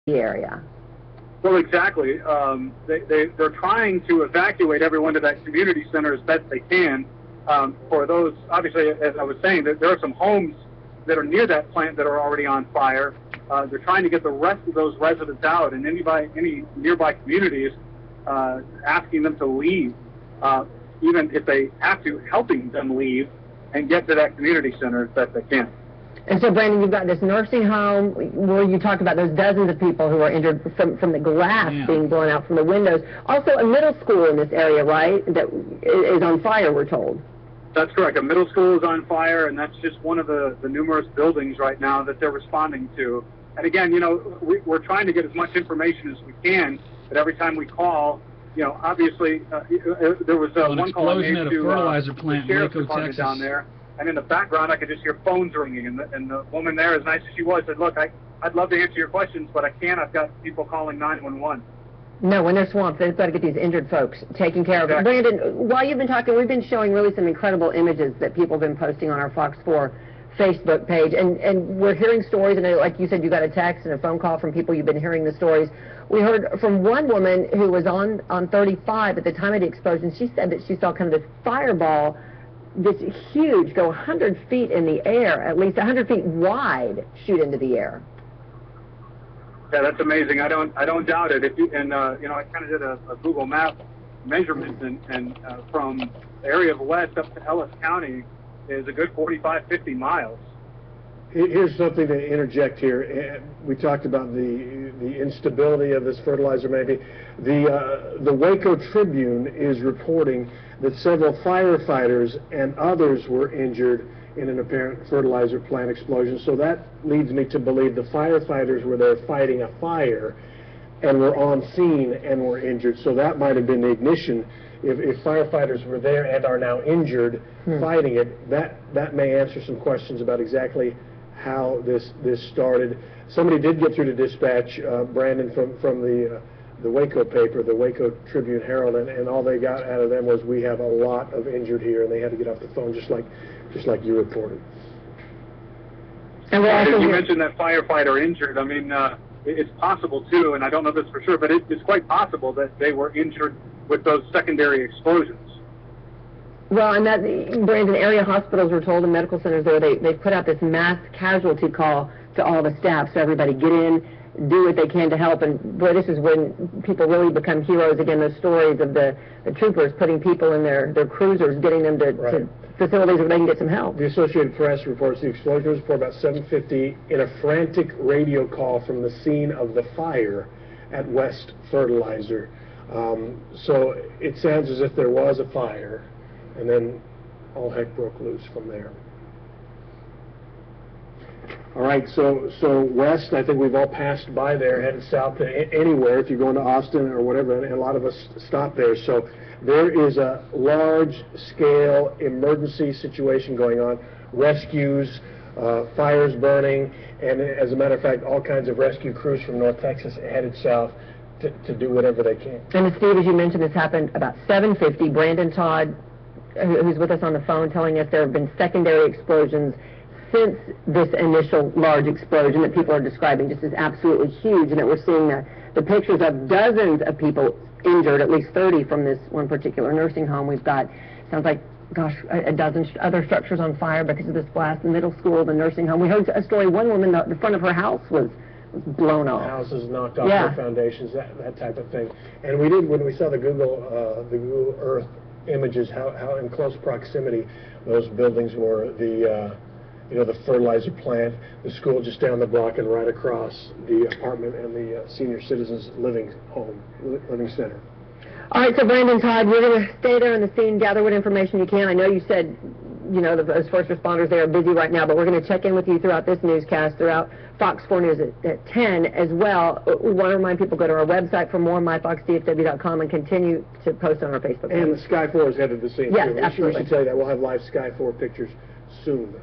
the area. Well, exactly. They're trying to evacuate everyone to that community center as best they can. For those, obviously, as I was saying, there are some homes that are near that plant that are already on fire. They're trying to get the rest of those residents out, and any nearby communities asking them to leave, even if they have to, helping them leave and get to that community center as best they can. And so, Brandon, you've got this nursing home where you talked about those dozens of people who are injured from the glass being blown out from the windows. Also, a middle school in this area, right, that is on fire, we're told. That's correct. A middle school is on fire, and that's just one of the numerous buildings right now that they're responding to. And again, you know, we're trying to get as much information as we can, but every time we call, you know, obviously, there was one call I made to the sheriff's department down there, and in the background I could just hear phones ringing, and the woman there, as nice as she was, said, look, I'd love to answer your questions, but I can't. I've got people calling 911. No, when they're swamped, they've got to get these injured folks taken care of. Exactly. Brandon, while you've been talking, we've been showing really some incredible images that people have been posting on our Fox 4 Facebook page, and we're hearing stories, and like you said, you got a text and a phone call from people you've been hearing the stories. We heard from one woman who was on 35 at the time of the explosion. She said that she saw kind of this fireball, this huge, go 100 feet in the air, at least 100 feet wide, shoot into the air. Yeah, that's amazing. I don't doubt it. You know, I kind of did a Google map measurement, and from the area of West up to Ellis County is a good 45, 50 miles. Here's something to interject here. We talked about the instability of this fertilizer. Maybe the Waco Tribune is reporting that several firefighters and others were injured in an apparent fertilizer plant explosion. So that leads me to believe the firefighters were there fighting a fire and were on scene and were injured. So that might have been the ignition. If firefighters were there and are now injured fighting it, that may answer some questions about exactly how this started. Somebody did get through to dispatch, Brandon, from the Waco paper, the Waco Tribune Herald, and all they got out of them was, we have a lot of injured here, and they had to get off the phone just like you reported. And you mentioned that firefighter injured. I mean, it's possible too, and I don't know this for sure, but it's quite possible that they were injured with those secondary explosions. Well, and that, Brandon, area hospitals were told, and medical centers there, they put out this mass casualty call to all the staff, so everybody get in, do what they can to help. And boy, this is when people really become heroes again. Those stories of the troopers putting people in their cruisers, getting them to facilities where they can get some help. The Associated Press reports the explosion was reported about 7:50 in a frantic radio call from the scene of the fire at West Fertilizer. So it sounds as if there was a fire, and then all heck broke loose from there. All right, so West, I think we've all passed by there, headed south to anywhere, if you're going to Austin or whatever, and a lot of us stop there. So there is a large-scale emergency situation going on, rescues, fires burning, and as a matter of fact, all kinds of rescue crews from North Texas headed south to do whatever they can. And Steve, as you mentioned, this happened about 7:50. Brandon Todd, who's with us on the phone, telling us there have been secondary explosions since this initial large explosion that people are describing just as absolutely huge, and that we're seeing the pictures of dozens of people injured, at least 30 from this one particular nursing home. We've got, sounds like, gosh, a dozen other structures on fire because of this blast, the middle school, the nursing home. We heard a story, one woman, the front of her house was blown off. Houses knocked off their foundations, that type of thing. And we did, when we saw the Google Earth images, how in close proximity those buildings were. The fertilizer plant, the school just down the block, and right across the apartment and the senior citizens living center. All right, so Brandon Todd, we're going to stay there on the scene, gather what information you can. I know you said, you know, those first responders, they are busy right now, but we're going to check in with you throughout this newscast, throughout Fox 4 News at 10 as well. We want to remind people, go to our website for more, myfoxdfw.com, and continue to post on our Facebook page. And Sky 4 is headed to the scene. Yes, too. absolutely. We should tell you that. We'll have live Sky 4 pictures soon.